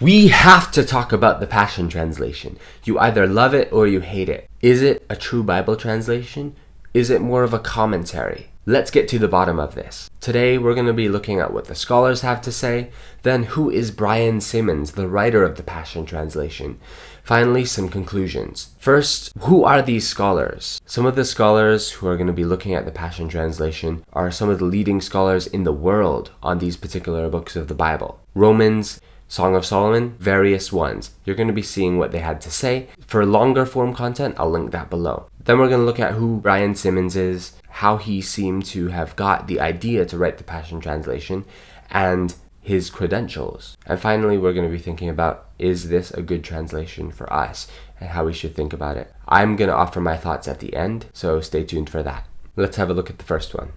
We have to talk about the Passion Translation. You either love it or you hate it. Is it a true Bible translation? Is it more of a commentary? Let's get to the bottom of this. Today we're going to be looking at what the scholars have to say, then who is Brian Simmons, the writer of the Passion Translation. Finally, some conclusions. First, who are these scholars? Some of the scholars who are going to be looking at the Passion Translation are some of the leading scholars in the world on these particular books of the Bible. Romans, Song of Solomon, various ones. You're going to be seeing what they had to say. For longer form content, I'll link that below. Then we're going to look at who Brian Simmons is, how he seemed to have got the idea to write the Passion Translation, and his credentials. And finally, we're going to be thinking about, is this a good translation for us, and how we should think about it. I'm going to offer my thoughts at the end, so stay tuned for that. Let's have a look at the first one.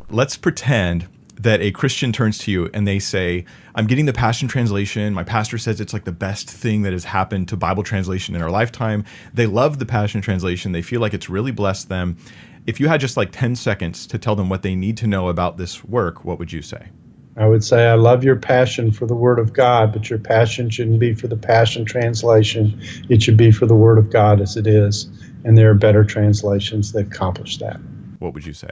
Let's pretend that a Christian turns to you and they say, I'm getting the Passion Translation. My pastor says it's like the best thing that has happened to Bible translation in our lifetime. They love the Passion Translation. They feel like it's really blessed them. If you had just like 10 seconds to tell them what they need to know about this work, what would you say? I would say, I love your passion for the Word of God, but your passion shouldn't be for the Passion Translation. It should be for the Word of God as it is. And there are better translations that accomplish that. What would you say?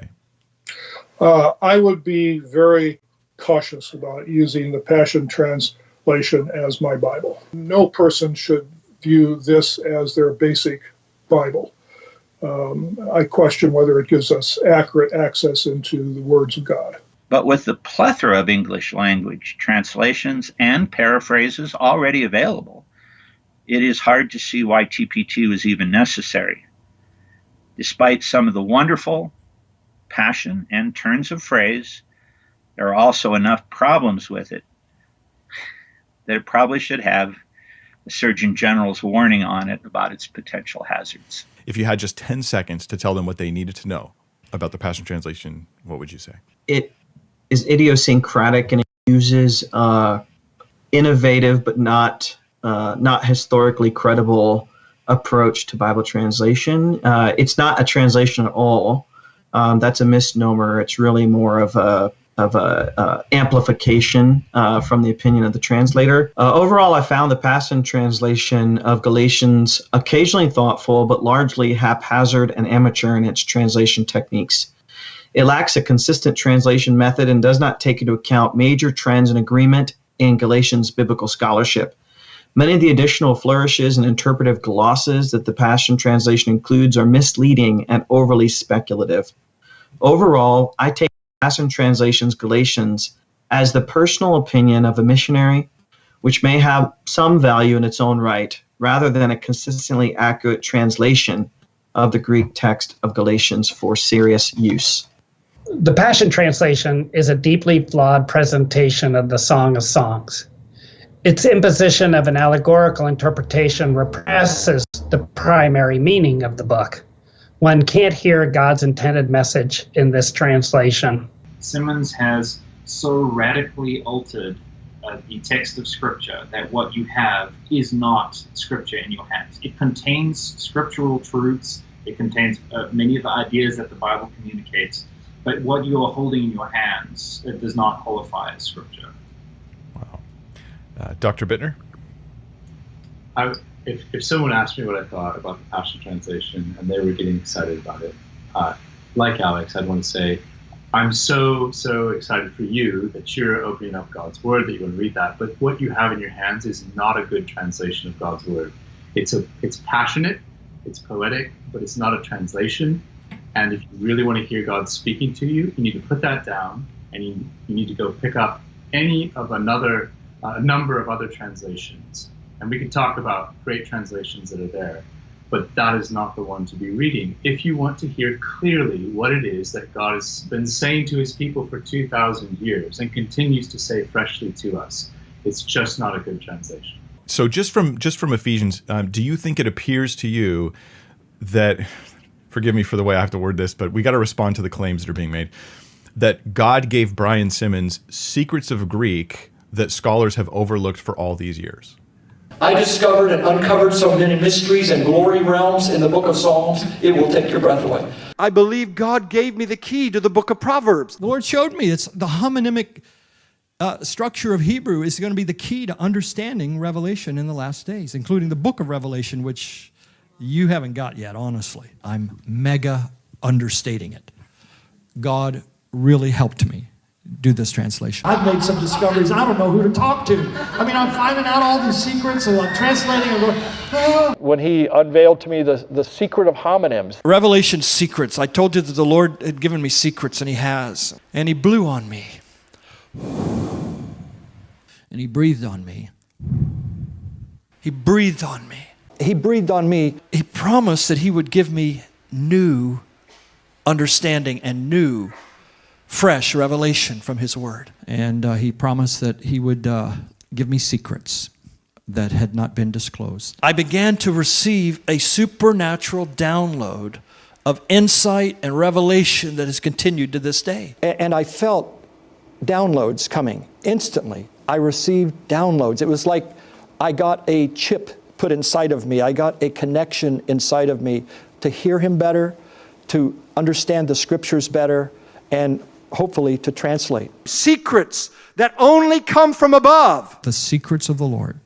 I would be very cautious about using the Passion Translation as my Bible. No person should view this as their basic Bible. I question whether it gives us accurate access into the words of God. But with the plethora of English language translations and paraphrases already available, it is hard to see why TPT was even necessary. Despite some of the wonderful passion and turns of phrase, there are also enough problems with it that it probably should have the Surgeon General's warning on it about its potential hazards. If you had just 10 seconds to tell them what they needed to know about the Passion Translation, what would you say? It is idiosyncratic and it uses innovative but not historically credible approach to Bible translation. It's not a translation at all. That's a misnomer. It's really more of a amplification from the opinion of the translator. Overall, I found the Passion Translation of Galatians occasionally thoughtful, but largely haphazard and amateur in its translation techniques. It lacks a consistent translation method and does not take into account major trends and agreement in Galatians biblical scholarship. Many of the additional flourishes and interpretive glosses that the Passion Translation includes are misleading and overly speculative. Overall, I take Passion Translation's Galatians as the personal opinion of a missionary, which may have some value in its own right, rather than a consistently accurate translation of the Greek text of Galatians for serious use. The Passion Translation is a deeply flawed presentation of the Song of Songs. Its imposition of an allegorical interpretation represses the primary meaning of the book. One can't hear God's intended message in this translation. Simmons has so radically altered the text of Scripture that what you have is not Scripture in your hands. It contains scriptural truths. It contains many of the ideas that the Bible communicates. But what you are holding in your hands, it does not qualify as Scripture. Wow. Dr. Bittner? If someone asked me what I thought about the Passion Translation and they were getting excited about it, like Alex, I'd want to say, I'm so excited for you that you're opening up God's Word, that you want to read that. But what you have in your hands is not a good translation of God's Word. It's passionate, it's poetic, but it's not a translation. And if you really want to hear God speaking to you, you need to put that down and you need to go pick up any of a number of other translations. And we can talk about great translations that are there, but that is not the one to be reading if you want to hear clearly what it is that God has been saying to his people for 2,000 years and continues to say freshly to us. It's just not a good translation. So just from Ephesians, do you think it appears to you that, forgive me for the way I have to word this, but we got to respond to the claims that are being made, that God gave Brian Simmons secrets of Greek that scholars have overlooked for all these years? I discovered and uncovered so many mysteries and glory realms in the book of Psalms, it will take your breath away. I believe God gave me the key to the book of Proverbs. The Lord showed me it's the homonymic structure of Hebrew is going to be the key to understanding Revelation in the last days, including the book of Revelation, which you haven't got yet, honestly. I'm mega understating it. God really helped me do this translation. I've made some discoveries. I don't know who to talk to. I mean, I'm finding out all these secrets, and I'm translating and going, ah. When he unveiled to me the secret of homonyms. Revelation secrets. I told you that the Lord had given me secrets, and he has. And he blew on me. And he breathed on me. He breathed on me. He breathed on me. He promised that he would give me new understanding and new, fresh revelation from his word. And he promised that he would give me secrets that had not been disclosed. I began to receive a supernatural download of insight and revelation that has continued to this day. And I felt downloads coming instantly. I received downloads. It was like I got a chip put inside of me. I got a connection inside of me to hear him better, to understand the scriptures better, and hopefully to translate. Secrets that only come from above. The secrets of the Lord.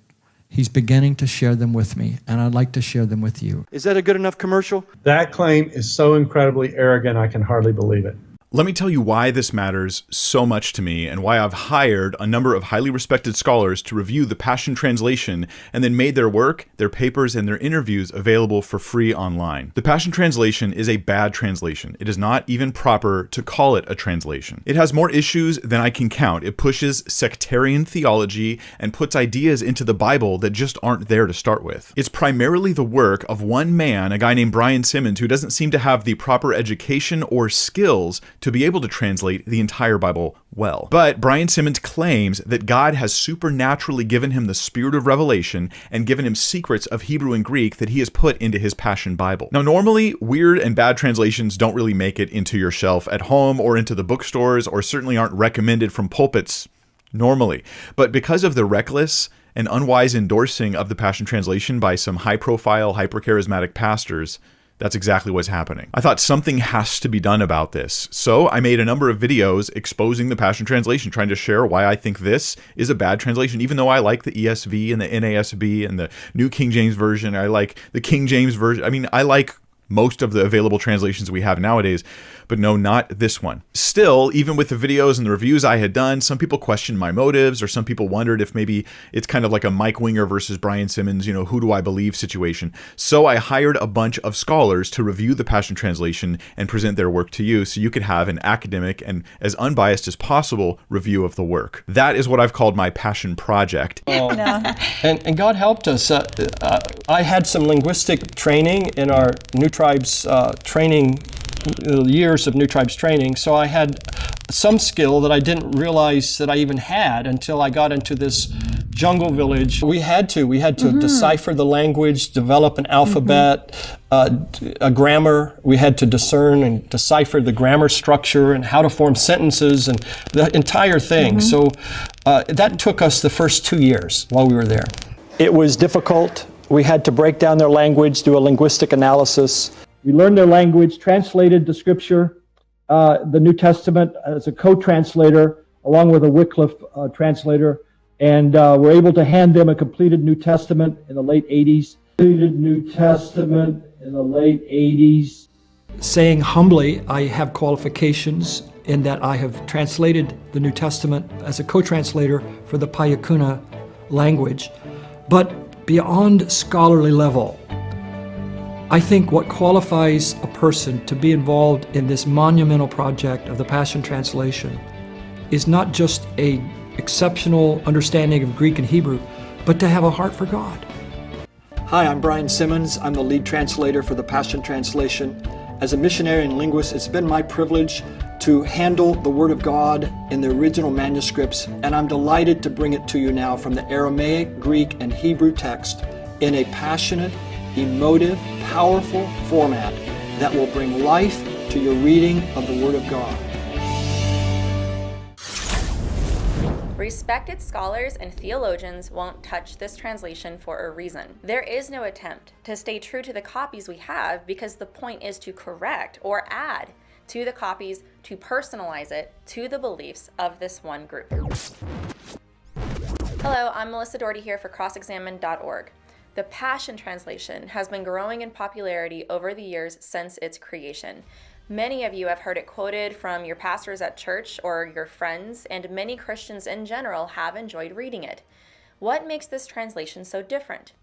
He's beginning to share them with me, and I'd like to share them with you. Is that a good enough commercial? That claim is so incredibly arrogant, I can hardly believe it. Let me tell you why this matters so much to me and why I've hired a number of highly respected scholars to review the Passion Translation and then made their work, their papers, and their interviews available for free online. The Passion Translation is a bad translation. It is not even proper to call it a translation. It has more issues than I can count. It pushes sectarian theology and puts ideas into the Bible that just aren't there to start with. It's primarily the work of one man, a guy named Brian Simmons, who doesn't seem to have the proper education or skills to be able to translate the entire Bible well. But Brian Simmons claims that God has supernaturally given him the spirit of revelation and given him secrets of Hebrew and Greek that he has put into his Passion Bible. Now, normally, weird and bad translations don't really make it into your shelf at home or into the bookstores, or certainly aren't recommended from pulpits normally. But because of the reckless and unwise endorsing of the Passion Translation by some high-profile, hyper-charismatic pastors, that's exactly what's happening. I thought something has to be done about this. So I made a number of videos exposing the Passion Translation, trying to share why I think this is a bad translation, even though I like the ESV and the NASB and the New King James Version. I like the King James Version. I mean, I like most of the available translations we have nowadays, but no, not this one. Still, even with the videos and the reviews I had done, some people questioned my motives, or some people wondered if maybe it's kind of like a Mike Winger versus Brian Simmons, who do I believe situation. So I hired a bunch of scholars to review the Passion Translation and present their work to you so you could have an academic and as unbiased as possible review of the work. That is what I've called my Passion Project. And God helped us. I had some linguistic training in our New Tribes training, years of New Tribes training, so I had some skill that I didn't realize that I even had until I got into this jungle village. We had to decipher the language, develop an alphabet, a grammar. We had to discern and decipher the grammar structure and how to form sentences and the entire thing. So that took us the first 2 years while we were there. It was difficult. We had to break down their language, do a linguistic analysis. We learned their language, translated the scripture, the New Testament as a co-translator, along with a Wycliffe translator, and we're able to hand them a completed New Testament in the late 80s. Saying humbly, I have qualifications in that I have translated the New Testament as a co-translator for the Payakuna language, but beyond scholarly level, I think what qualifies a person to be involved in this monumental project of the Passion Translation is not just an exceptional understanding of Greek and Hebrew, but to have a heart for God. Hi, I'm Brian Simmons. I'm the lead translator for the Passion Translation. As a missionary and linguist, it's been my privilege to handle the Word of God in the original manuscripts, and I'm delighted to bring it to you now from the Aramaic, Greek, and Hebrew text in a passionate, emotive, powerful format that will bring life to your reading of the Word of God. Respected scholars and theologians won't touch this translation for a reason. There is no attempt to stay true to the copies we have because the point is to correct or add to the copies to personalize it to the beliefs of this one group. Hello, I'm Melissa Doherty here for crossexamined.org. The Passion Translation has been growing in popularity over the years since its creation. Many of you have heard it quoted from your pastors at church or your friends, and many Christians in general have enjoyed reading it. What makes this translation so different?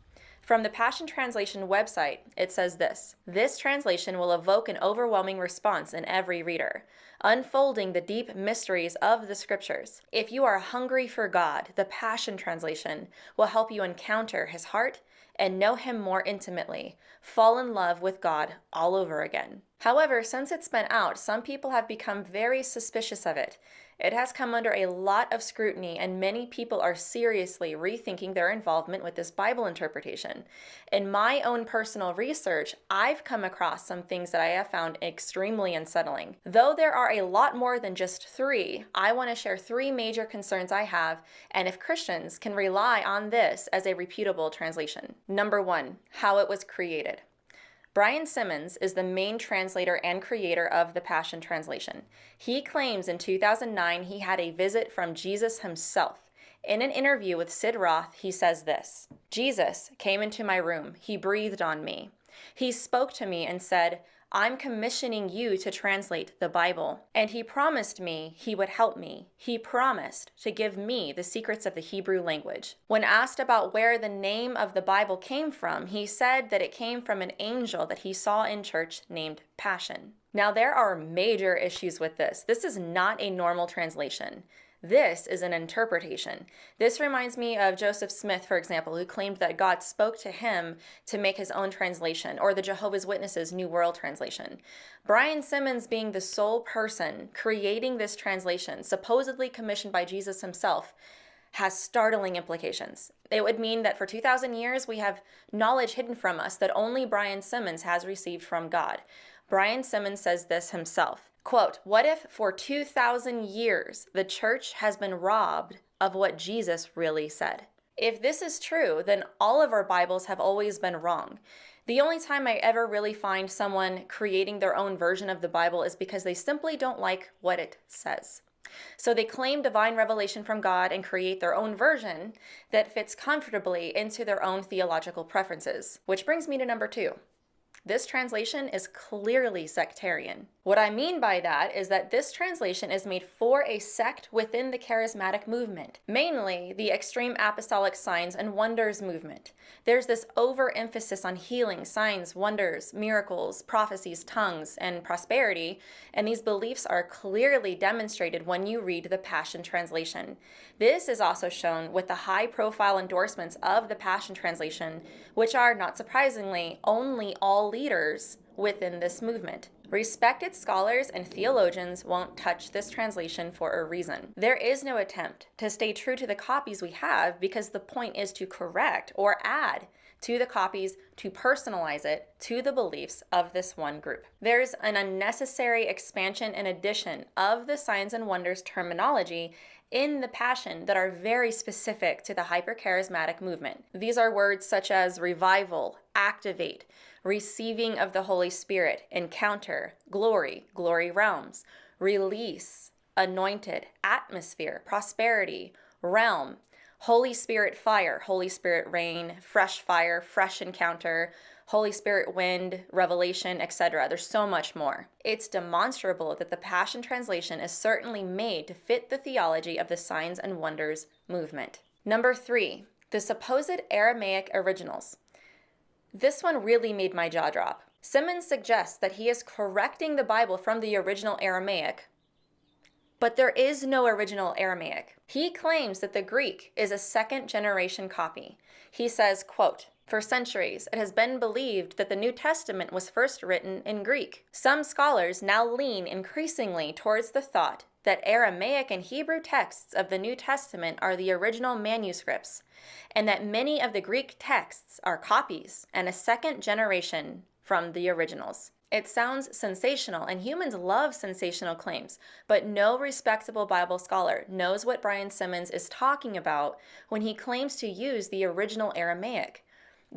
From the Passion Translation website, it says this: "This translation will evoke an overwhelming response in every reader, unfolding the deep mysteries of the Scriptures. If you are hungry for God, the Passion Translation will help you encounter His heart and know Him more intimately, fall in love with God all over again." However, since it's been out, some people have become very suspicious of it. It has come under a lot of scrutiny, and many people are seriously rethinking their involvement with this Bible interpretation. In my own personal research, I've come across some things that I have found extremely unsettling. Though there are a lot more than just three, I want to share three major concerns I have, and if Christians can rely on this as a reputable translation. Number one, how it was created. Brian Simmons is the main translator and creator of the Passion Translation. He claims in 2009 he had a visit from Jesus himself. In an interview with Sid Roth, he says this: "Jesus came into my room. He breathed on me. He spoke to me and said, 'I'm commissioning you to translate the Bible.' And he promised me he would help me. He promised to give me the secrets of the Hebrew language." When asked about where the name of the Bible came from, he said that it came from an angel that he saw in church named Passion. Now, there are major issues with this. This is not a normal translation. This is an interpretation. This reminds me of Joseph Smith, for example, who claimed that God spoke to him to make his own translation, or the Jehovah's Witnesses' New World Translation. Brian Simmons being the sole person creating this translation, supposedly commissioned by Jesus himself, has startling implications. It would mean that for 2,000 years we have knowledge hidden from us that only Brian Simmons has received from God. Brian Simmons says this himself, quote, "What if for 2,000 years the church has been robbed of what Jesus really said?" If this is true, then all of our Bibles have always been wrong. The only time I ever really find someone creating their own version of the Bible is because they simply don't like what it says. So they claim divine revelation from God and create their own version that fits comfortably into their own theological preferences. Which brings me to number two. This translation is clearly sectarian. What I mean by that is that this translation is made for a sect within the charismatic movement, mainly the extreme apostolic signs and wonders movement. There's this overemphasis on healing, signs, wonders, miracles, prophecies, tongues, and prosperity, and these beliefs are clearly demonstrated when you read the Passion Translation. This is also shown with the high-profile endorsements of the Passion Translation, which are, not surprisingly, only all leaders within this movement. Respected scholars and theologians won't touch this translation for a reason. There is no attempt to stay true to the copies we have because the point is to correct or add to the copies to personalize it to the beliefs of this one group. There's an unnecessary expansion and addition of the signs and wonders terminology in the Passion that are very specific to the hypercharismatic movement. These are words such as revival, activate, receiving of the Holy Spirit, encounter, glory, glory realms, release, anointed, atmosphere, prosperity, realm, Holy Spirit fire, Holy Spirit rain, fresh fire, fresh encounter, Holy Spirit wind, revelation, etc. There's so much more. It's demonstrable that the Passion Translation is certainly made to fit the theology of the signs and wonders movement. Number three, the supposed Aramaic originals. This one really made my jaw drop. Simmons suggests that he is correcting the Bible from the original Aramaic, but there is no original Aramaic. He claims that the Greek is a second-generation copy. He says, quote, "For centuries, it has been believed that the New Testament was first written in Greek. Some scholars now lean increasingly towards the thought that Aramaic and Hebrew texts of the New Testament are the original manuscripts, and that many of the Greek texts are copies and a second generation from the originals." It sounds sensational, and humans love sensational claims, but no respectable Bible scholar knows what Brian Simmons is talking about when he claims to use the original Aramaic.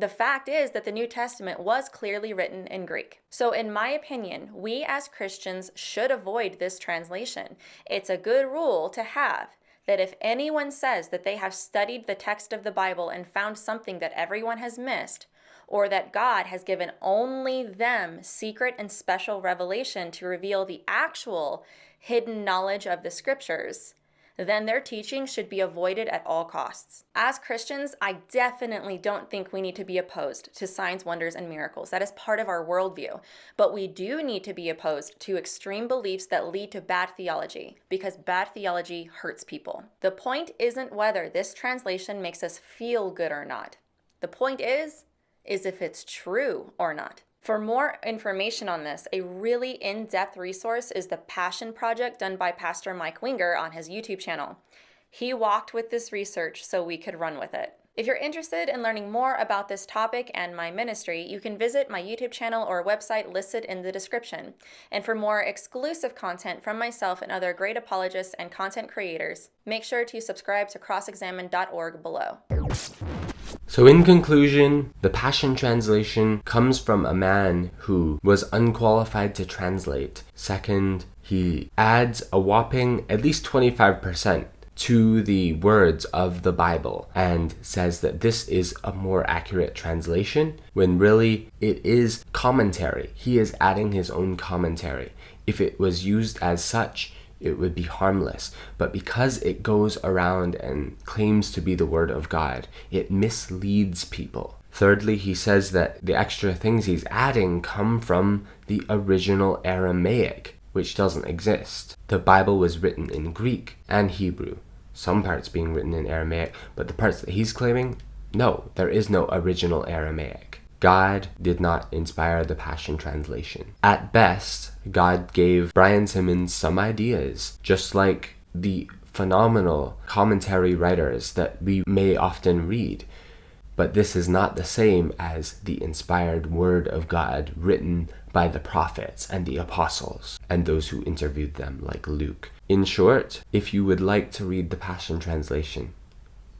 The fact is that the New Testament was clearly written in Greek. So in my opinion, we as Christians should avoid this translation. It's a good rule to have that if anyone says that they have studied the text of the Bible and found something that everyone has missed, or that God has given only them secret and special revelation to reveal the actual hidden knowledge of the scriptures, then their teaching should be avoided at all costs. As Christians, I definitely don't think we need to be opposed to signs, wonders, and miracles. That is part of our worldview. But we do need to be opposed to extreme beliefs that lead to bad theology, because bad theology hurts people. The point isn't whether this translation makes us feel good or not. The point is if it's true or not. For more information on this, a really in-depth resource is the Passion Project done by Pastor Mike Winger on his YouTube channel. He walked with this research so we could run with it. If you're interested in learning more about this topic and my ministry, you can visit my YouTube channel or website listed in the description. And for more exclusive content from myself and other great apologists and content creators, make sure to subscribe to crossexamine.org below. So in conclusion, the Passion Translation comes from a man who was unqualified to translate. Second, he adds a whopping at least 25% to the words of the Bible and says that this is a more accurate translation, when really it is commentary. He is adding his own commentary. If it was used as such, it would be harmless. But because it goes around and claims to be the Word of God, it misleads people. Thirdly, he says that the extra things he's adding come from the original Aramaic, which doesn't exist. The Bible was written in Greek and Hebrew, some parts being written in Aramaic, but the parts that he's claiming, no, there is no original Aramaic. God did not inspire the Passion Translation. At best, God gave Brian Simmons some ideas, just like the phenomenal commentary writers that we may often read. But this is not the same as the inspired Word of God written by the prophets and the apostles and those who interviewed them, like Luke. In short, if you would like to read the Passion Translation,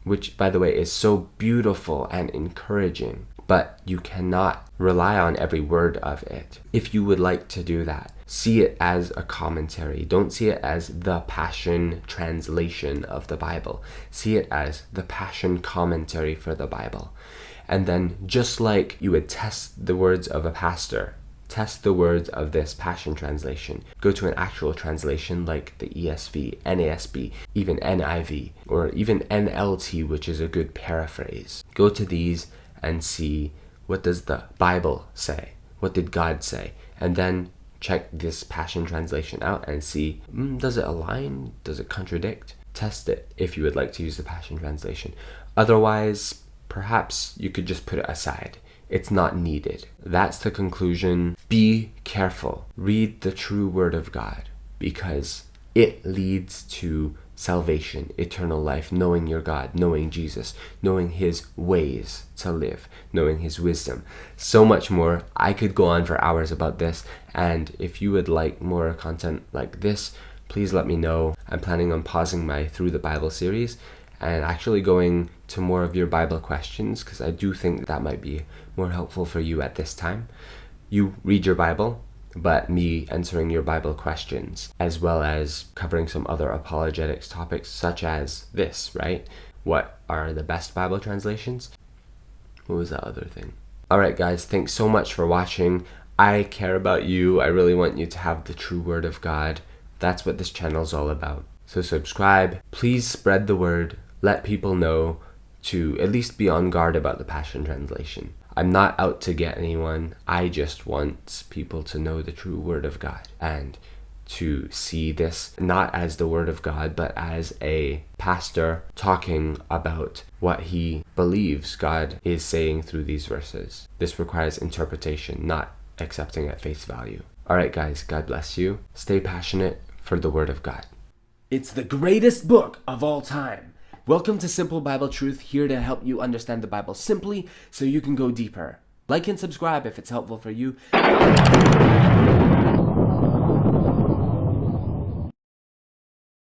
which, by the way, is so beautiful and encouraging, but you cannot rely on every word of it. If you would like to do that, see it as a commentary. Don't see it as the Passion Translation of the Bible. See it as the Passion commentary for the Bible. And then, just like you would test the words of a pastor, test the words of this Passion Translation. Go to an actual translation like the ESV, NASB, even NIV, or even NLT, which is a good paraphrase. Go to these and see, what does the Bible say? What did God say? And then check this Passion Translation out and see, does it align? Does it contradict? Test it if you would like to use the Passion Translation. Otherwise, perhaps you could just put it aside. It's not needed. That's the conclusion. Be careful. Read the true Word of God, because it leads to salvation, eternal life, knowing your God, knowing Jesus, knowing His ways to live, knowing His wisdom. So much more. I could go on for hours about this, and if you would like more content like this, please let me know. I'm planning on pausing my Through the Bible series and actually going to more of your Bible questions, because I do think that might be more helpful for you at this time. You read your Bible, but me answering your Bible questions, as well as covering some other apologetics topics, such as this, right? What are the best Bible translations? What was that other thing? Alright guys, thanks so much for watching. I care about you. I really want you to have the true Word of God. That's what this channel is all about. So subscribe. Please spread the word. Let people know to at least be on guard about the Passion Translation. I'm not out to get anyone. I just want people to know the true Word of God and to see this not as the Word of God, but as a pastor talking about what he believes God is saying through these verses. This requires interpretation, not accepting at face value. Alright guys, God bless you. Stay passionate for the Word of God. It's the greatest book of all time. Welcome to Simple Bible Truth, here to help you understand the Bible simply so you can go deeper. Like and subscribe if it's helpful for you.